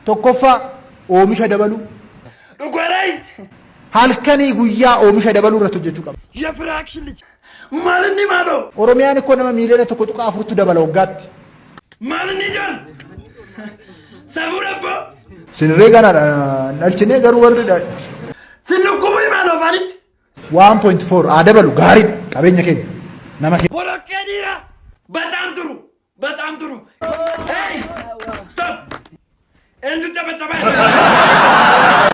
tokkoffaa oomisha dabaluu. Dhugaadhaa. Halkanii guyyaa oomisha dabaluu irratti hojjechuu qaba. Yafraakshili. Maalinni maaloo? Oromiyaan ikkoo nama miiliyoona tokko tuqaa afurtu dabala waggaatti. Maalinni jaan? Safuudha abbaa? Sinirree ganaadha dhalchinee garuu warri Sinnukkubuu maaloo afaanitti? 1.4 haa dabalu gaariidha qabeenya keenya nama keenya. Boloqqee dhiiraa bataan turu bataan turu. Hey! Stop! Eenyu taphatama?